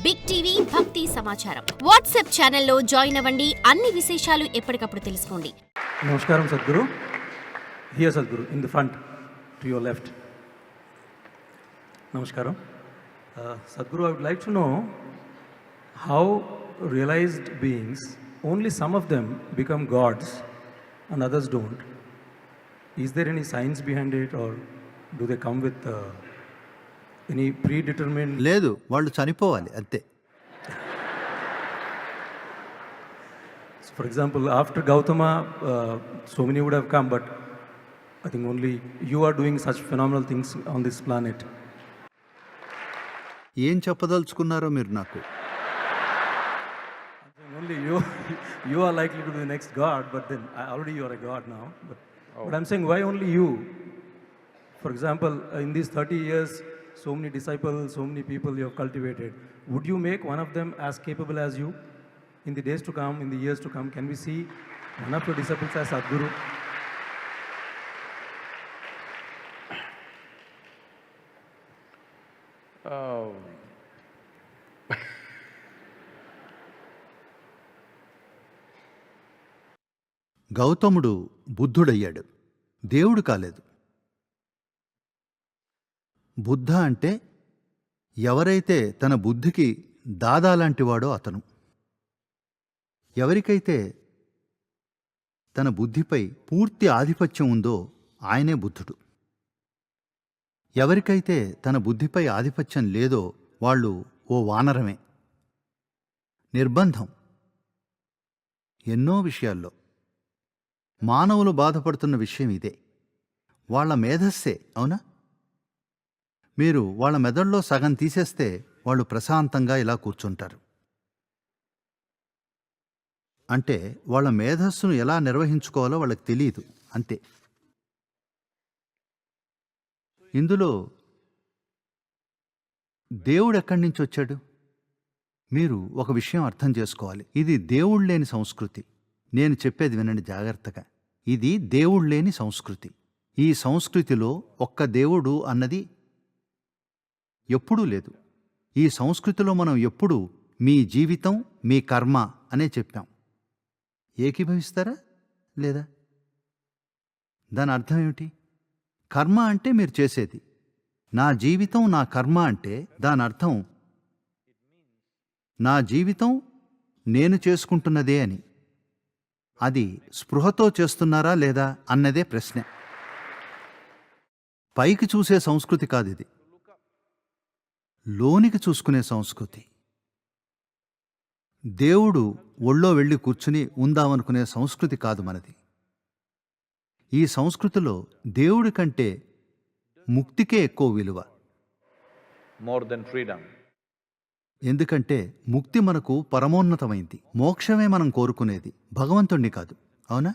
Big TV భక్తి సమాచారం WhatsApp ఛానల్లో జాయిన్ అవ్వండి. అన్ని విశేషాలు ఎప్పటికప్పుడు తెలుసుకోండి. Namaskaram Sadhguru. Here Sadhguru, in the front, to your left. Namaskaram. Sadhguru, I would like to know how realized beings, only some of them become gods and others don't. Is there any science behind it, or do they come with any predetermined... లేదు, వాళ్ళు చనిపోవాలి అంతే. For example, after Gautama, so many would have come, but I think only you are doing such phenomenal things on this planet. ఏం చెప్పదలుచుకున్నారో మీరు నాకు? Only you are likely to be the next god, but then already you are a god now. But I'm saying, why only you? For example, in these 30 years, so many disciples, so many people you have cultivated. Would you make one of them as capable as you? In the days to come, in the years to come, can we see one of your disciples as Sadhguru? గౌతముడు బుద్ధుడయ్యాడు, దేవుడు కాలేదు. బుద్ధ అంటే ఎవరైతే తన బుద్ధికి దాదాలాంటివాడో అతను. ఎవరికైతే తన బుద్ధిపై పూర్తి ఆధిపత్యం ఉందో ఆయనే బుద్ధుడు. ఎవరికైతే తన బుద్ధిపై ఆధిపత్యం లేదో వాళ్ళు ఓ వానరమే. నిర్బంధం ఎన్నో విషయాల్లో. మానవులు బాధపడుతున్న విషయం ఇదే. వాళ్ళ మేధస్సే, అవునా? మీరు వాళ్ళ మెదడులో సగం తీసేస్తే వాళ్ళు ప్రశాంతంగా ఇలా కూర్చుంటారు. అంటే వాళ్ళ మేధస్సును ఎలా నిర్వహించుకోవాలో వాళ్ళకి తెలియదు, అంతే. ఇందులో దేవుడు ఎక్కడి నుంచి వచ్చాడు? మీరు ఒక విషయం అర్థం చేసుకోవాలి. ఇది దేవుడు లేని సంస్కృతి. నేను చెప్పేది వినండి జాగ్రత్తగా. ఇది దేవుడు లేని సంస్కృతి. ఈ సంస్కృతిలో ఒక్క దేవుడు అన్నది ఎప్పుడూ లేదు. ఈ సంస్కృతిలో మనం ఎప్పుడూ మీ జీవితం, మీ కర్మ అనే చెప్పాం. ఏకీభవిస్తారా లేదా? దాని అర్థం ఏమిటి? కర్మ అంటే మీరు చేసేది. నా జీవితం నా కర్మ అంటే దాని అర్థం నా జీవితం నేను చేసుకుంటున్నదే అని. అది స్పృహతో చేస్తున్నారా లేదా అన్నదే ప్రశ్న. పైకి చూసే సంస్కృతి కాదిది, లోనికి చూసుకునే సంస్కృతి. దేవుడు ఒళ్ళో వెళ్ళి కూర్చుని ఉందామనుకునే సంస్కృతి కాదు మనది. ఈ సంస్కృతిలో దేవుడి కంటే ముక్తికే ఎక్కువ విలువ. More than freedom. ఎందుకంటే ముక్తి మనకు పరమోన్నతమైంది. మోక్షమే మనం కోరుకునేది, భగవంతుణ్ణి కాదు, అవునా?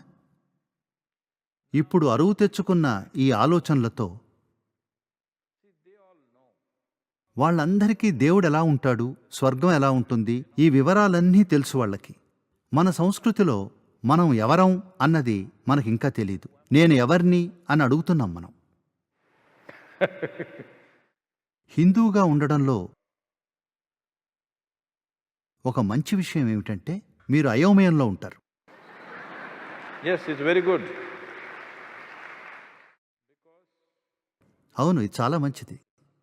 ఇప్పుడు అరువు తెచ్చుకున్న ఈ ఆలోచనలతో వాళ్ళందరికీ దేవుడు ఎలా ఉంటాడు, స్వర్గం ఎలా ఉంటుంది, ఈ వివరాలన్నీ తెలుసు వాళ్ళకి. మన సంస్కృతిలో మనం ఎవరం అన్నది మనకింకా తెలీదు. నేను ఎవరిని అని అడుగుతున్నాం మనం. హిందూగా ఉండడంలో ఒక మంచి విషయం ఏమిటంటే మీరు అయోమయంలో ఉంటారు. Yes, it's very good. అవును, ఇది చాలా మంచిది.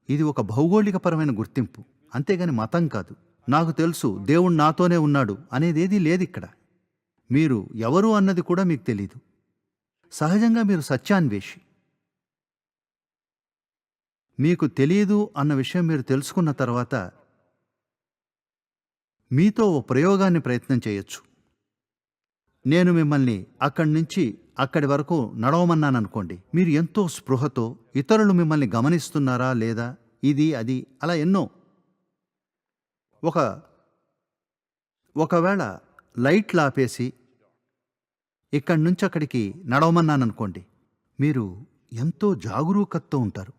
ఇది ఒక భౌగోళికపరమైన గుర్తింపు, అంతేగాని మతం కాదు. నాకు తెలుసు దేవుడు నాతోనే ఉన్నాడు అనేదేదీ లేదిక్కడ. మీరు ఎవరు అన్నది కూడా మీకు తెలీదు. సహజంగా మీరు సత్యాన్వేషి. మీకు తెలియదు అన్న విషయం మీరు తెలుసుకున్న తర్వాత మీతో ఓ ప్రయోగాన్ని ప్రయత్నం చేయొచ్చు. నేను మిమ్మల్ని అక్కడి నుంచి అక్కడి వరకు నడవమన్నాననుకోండి. మీరు ఎంతో స్పృహతో ఇతరులు మిమ్మల్ని గమనిస్తున్నారా లేదా, ఇది అది అలా ఎన్నో. ఒకవేళ లైట్లు ఆపేసి ఇక్కడి నుంచి అక్కడికి నడవమన్నాననుకోండి, మీరు ఎంతో జాగరూకతతో ఉంటారు,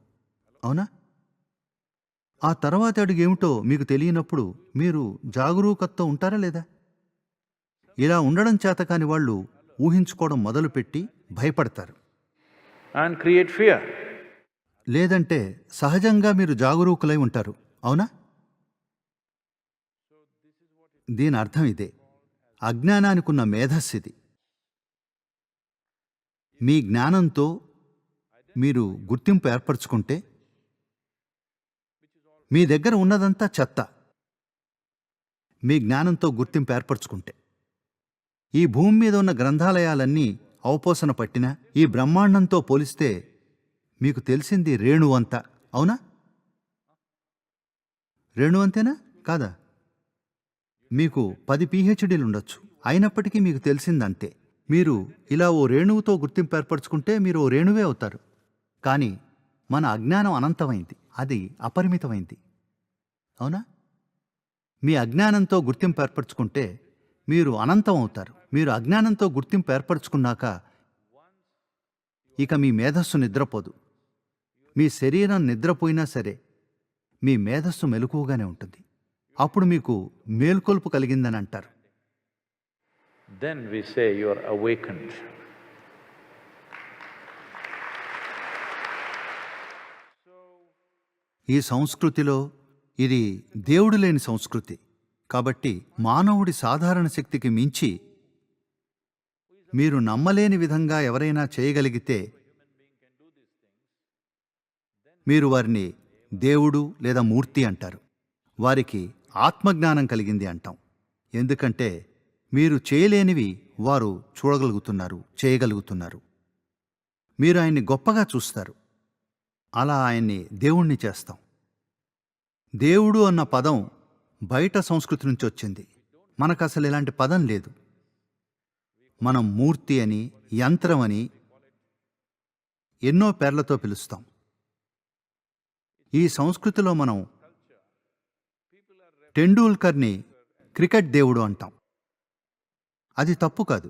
అవునా? ఆ తర్వాత అడుగు ఏమిటో మీకు తెలియనప్పుడు మీరు జాగరూకతతో ఉంటారా లేదా? ఇలా ఉండడం చేతకాని వాళ్ళు ఊహించుకోవడం మొదలుపెట్టి భయపడతారు. And create fear. లేదంటే సహజంగా మీరు జాగరూకులై ఉంటారు, అవునా? దీని అర్థం ఇదే. అజ్ఞానానికున్న మేధస్సిది. మీ జ్ఞానంతో మీరు గుర్తింపు ఏర్పరచుకుంటే మీ దగ్గర ఉన్నదంతా చెత్త. మీ జ్ఞానంతో గుర్తింపు ఏర్పరచుకుంటే ఈ భూమి మీద ఉన్న గ్రంథాలయాలన్నీ అవపోసన పట్టినా ఈ బ్రహ్మాండంతో పోలిస్తే మీకు తెలిసింది రేణువంత. అవునా? రేణువంతేనా కాదా? మీకు 10 PhDలు ఉండొచ్చు, అయినప్పటికీ మీకు తెలిసిందంతే. మీరు ఇలా ఓ రేణువుతో గుర్తింపు ఏర్పరచుకుంటే మీరు ఓ రేణువే అవుతారు. కానీ మన అజ్ఞానం అనంతమైంది, అది అపరిమితమైంది. అవునా? మీ అజ్ఞానంతో గుర్తింపు ఏర్పరచుకుంటే మీరు అనంతం అవుతారు. మీరు అజ్ఞానంతో గుర్తింపు ఏర్పరచుకున్నాక ఇక మీ మేధస్సు నిద్రపోదు. మీ శరీరం నిద్రపోయినా సరే మీ మేధస్సు మెలకువగానే ఉంటుంది. అప్పుడు మీకు మేల్కొల్పు కలిగిందని అంటారు. Then we say you are awakened. ఈ సంస్కృతిలో ఇది దేవుడు లేని సంస్కృతి. కాబట్టి మానవుడి సాధారణ శక్తికి మించి మీరు నమ్మలేని విధంగా ఎవరైనా చేయగలిగితే మీరు వారిని దేవుడు లేదా మూర్తి అంటారు. వారికి ఆత్మజ్ఞానం కలిగింది అంటాం. ఎందుకంటే మీరు చేయలేనివి వారు చూడగలుగుతున్నారు, చేయగలుగుతున్నారు. మీరు ఆయన్ని గొప్పగా చూస్తారు. అలా ఆయన్ని దేవుణ్ణి చేస్తాం. దేవుడు అన్న పదం బయట సంస్కృతి నుంచి వచ్చింది. మనకు అసలు ఇలాంటి పదం లేదు. మనం మూర్తి అని, యంత్రం అని ఎన్నో పేర్లతో పిలుస్తాం. ఈ సంస్కృతిలో మనం టెండూల్కర్ని క్రికెట్ దేవుడు అంటాం. అది తప్పు కాదు.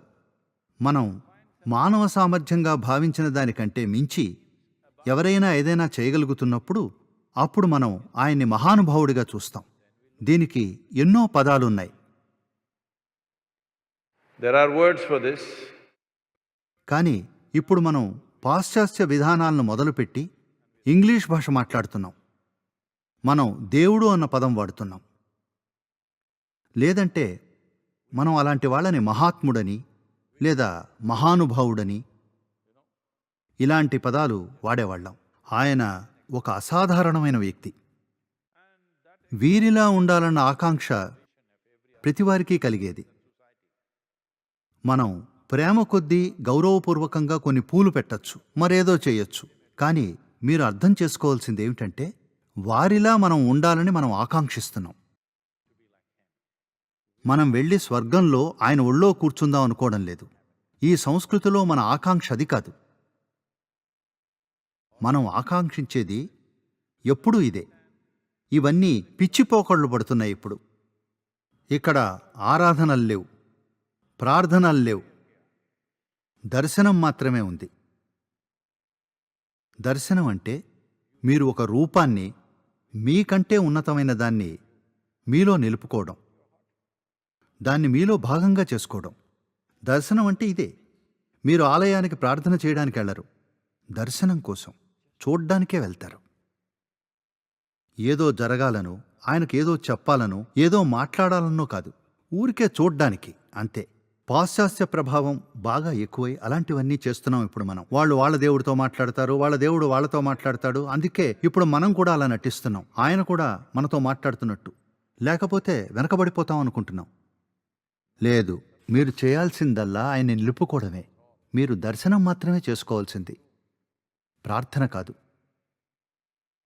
మనం మానవ సామర్థ్యంగా భావించిన దానికంటే మించి ఎవరైనా ఏదైనా చేయగలుగుతున్నప్పుడు అప్పుడు మనం ఆయన్ని మహానుభావుడిగా చూస్తాం. దీనికి ఎన్నో పదాలున్నాయి. There are words for this. కానీ ఇప్పుడు మనం పాశ్చాత్య విధానాలను మొదలుపెట్టి ఇంగ్లీష్ భాష మాట్లాడుతున్నాం. మనం దేవుడు అన్న పదం వాడుతున్నాం. లేదంటే మనం అలాంటి వాళ్ళని మహాత్ముడని లేదా మహానుభావుడని ఇలాంటి పదాలు వాడేవాళ్ళం. ఆయన ఒక అసాధారణమైన వ్యక్తి. వీరిలా ఉండాలన్న ఆకాంక్ష ప్రతివారికి కలిగేది. మనం ప్రేమ కొద్దీ గౌరవపూర్వకంగా కొన్ని పూలు పెట్టచ్చు, మరేదో చేయొచ్చు. కానీ మీరు అర్థం చేసుకోవాల్సింది ఏమిటంటే వారిలా మనం ఉండాలని మనం ఆకాంక్షిస్తున్నాం. మనం వెళ్ళి స్వర్గంలో ఆయన ఒళ్ళో కూర్చుందాం అనుకోవడం లేదు. ఈ సంస్కృతిలో మన ఆకాంక్ష అది కాదు. మనం ఆకాంక్షించేది ఎప్పుడూ ఇదే. ఇవన్నీ పిచ్చిపోకళ్ళు పడుతున్నాయి ఇప్పుడు. ఇక్కడ ఆరాధనలు లేవు, ప్రార్థనలు లేవు, దర్శనం మాత్రమే ఉంది. దర్శనం అంటే మీరు ఒక రూపాన్ని, మీకంటే ఉన్నతమైన దాన్ని మీలో నిలుపుకోవడం, దాన్ని మీలో భాగంగా చేసుకోవడం. దర్శనం అంటే ఇదే. మీరు ఆలయానికి ప్రార్థన చేయడానికి వెళ్ళరు, దర్శనం కోసం చూడ్డానికే వెళ్తారు. ఏదో జరగాలనో, ఆయనకేదో చెప్పాలనో, ఏదో మాట్లాడాలనో కాదు, ఊరికే చూడ్డానికి అంతే. పాశ్చాత్య ప్రభావం బాగా ఎక్కువై అలాంటివన్నీ చేస్తున్నాం ఇప్పుడు మనం. వాళ్ళు వాళ్ళ దేవుడితో మాట్లాడతారు, వాళ్ళ దేవుడు వాళ్ళతో మాట్లాడతాడు. అందుకే ఇప్పుడు మనం కూడా అలా నటిస్తున్నాం, ఆయన కూడా మనతో మాట్లాడుతున్నట్టు. లేకపోతే వెనకబడిపోతాం అనుకుంటున్నాం. లేదు, మీరు చేయాల్సిందల్లా ఆయన్ని నిలుపుకోవడమే. మీరు దర్శనం మాత్రమే చేసుకోవాల్సింది, ప్రార్థన కాదు.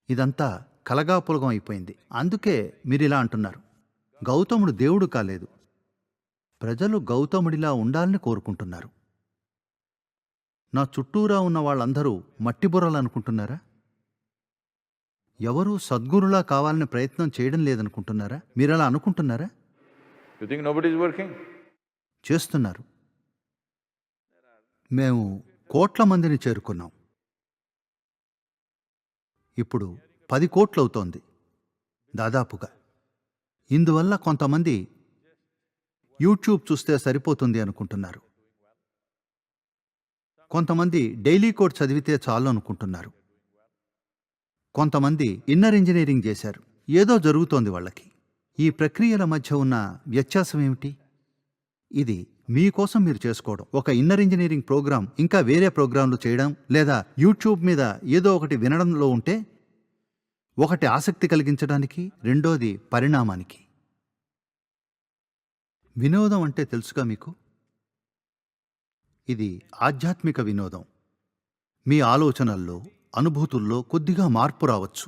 ఇదంతా కలగాపులగం అయిపోయింది. అందుకే మీరిలా అంటున్నారు. గౌతముడు దేవుడు కాలేదు, ప్రజలు గౌతముడిలా ఉండాలని కోరుకుంటున్నారు. నా చుట్టూరా ఉన్న వాళ్ళందరూ మట్టిబుర్రలు అనుకుంటున్నారా? ఎవరూ సద్గురులా కావాలని ప్రయత్నం చేయడం లేదనుకుంటున్నారా? మీరలా అనుకుంటున్నారా? You think nobody is working? చేస్తున్నారు. మేము కోట్ల మందిని చేరుకున్నాం. ఇప్పుడు 10 కోట్లవుతోంది దాదాపుగా. ఇందువల్ల కొంతమంది యూట్యూబ్ చూస్తే సరిపోతుంది అనుకుంటున్నారు. కొంతమంది డైలీ కోడ్ చదివితే చాలు అనుకుంటున్నారు. కొంతమంది ఇన్నర్ ఇంజనీరింగ్ చేశారు, ఏదో జరుగుతోంది వాళ్ళకి. ఈ ప్రక్రియల మధ్య ఉన్న వ్యత్యాసం ఏమిటి? ఇది మీకోసం మీరు చేసుకోవడం. ఒక ఇన్నర్ ఇంజనీరింగ్ ప్రోగ్రాం ఇంకా వేరే ప్రోగ్రాంలు చేయడం లేదా యూట్యూబ్ మీద ఏదో ఒకటి వినడంలో ఉంటే ఒకటి ఆసక్తి కలిగించడానికి, రెండోది పరిణామానికి. వినోదం అంటే తెలుసుగా మీకు? ఇది ఆధ్యాత్మిక వినోదం. మీ ఆలోచనల్లో, అనుభూతుల్లో కొద్దిగా మార్పు రావచ్చు.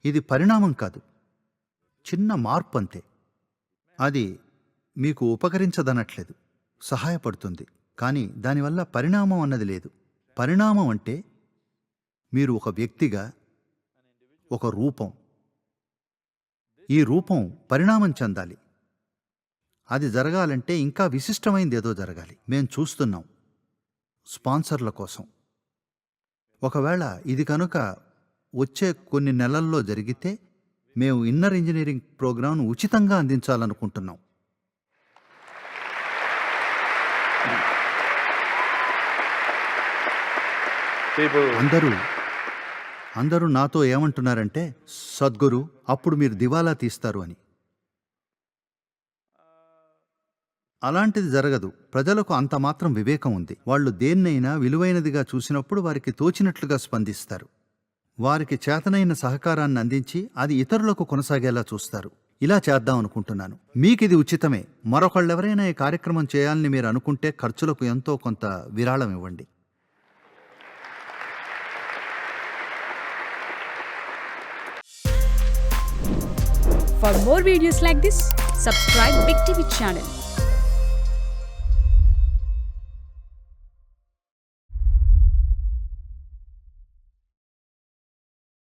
ఇది పరిణామం కాదు, చిన్న మార్పు అంతే. అది మీకు ఉపకరించదనట్లేదు, సహాయపడుతుంది, కానీ దానివల్ల పరిణామం అన్నది లేదు. పరిణామం అంటే మీరు ఒక వ్యక్తిగా, ఒక రూపం. ఈ రూపం పరిణామం చెందాలి. అది జరగాలంటే ఇంకా విశిష్టమైంది ఏదో జరగాలి. మేం చూస్తున్నాం స్పాన్సర్ల కోసం. ఒకవేళ ఇది కనుక వచ్చే కొన్ని నెలల్లో జరిగితే మేము ఇన్నర్ ఇంజనీరింగ్ ప్రోగ్రాంను ఉచితంగా అందించాలనుకుంటున్నాం. అందరూ నాతో ఏమంటున్నారంటే, సద్గురు, అప్పుడు మీరు దివాలా తీస్తారు అని. అలాంటిది జరగదు. ప్రజలకు అంత మాత్రం వివేకం ఉంది. వాళ్ళు దేన్నైనా విలువైనదిగా చూసినప్పుడు వారికి తోచినట్లుగా స్పందిస్తారు. వారికి చేతనైన సహకారాన్ని అందించి అది ఇతరులకు కొనసాగేలా చూస్తారు. ఇలా చేద్దాం అనుకుంటున్నాను. మీకిది ఉచితమే. మరొకళ్ళెవరైనా ఈ కార్యక్రమం చేయాలని మీరు అనుకుంటే ఖర్చులకు ఎంతో కొంత విరాళం ఇవ్వండి. For more videos like this, subscribe Big TV channel.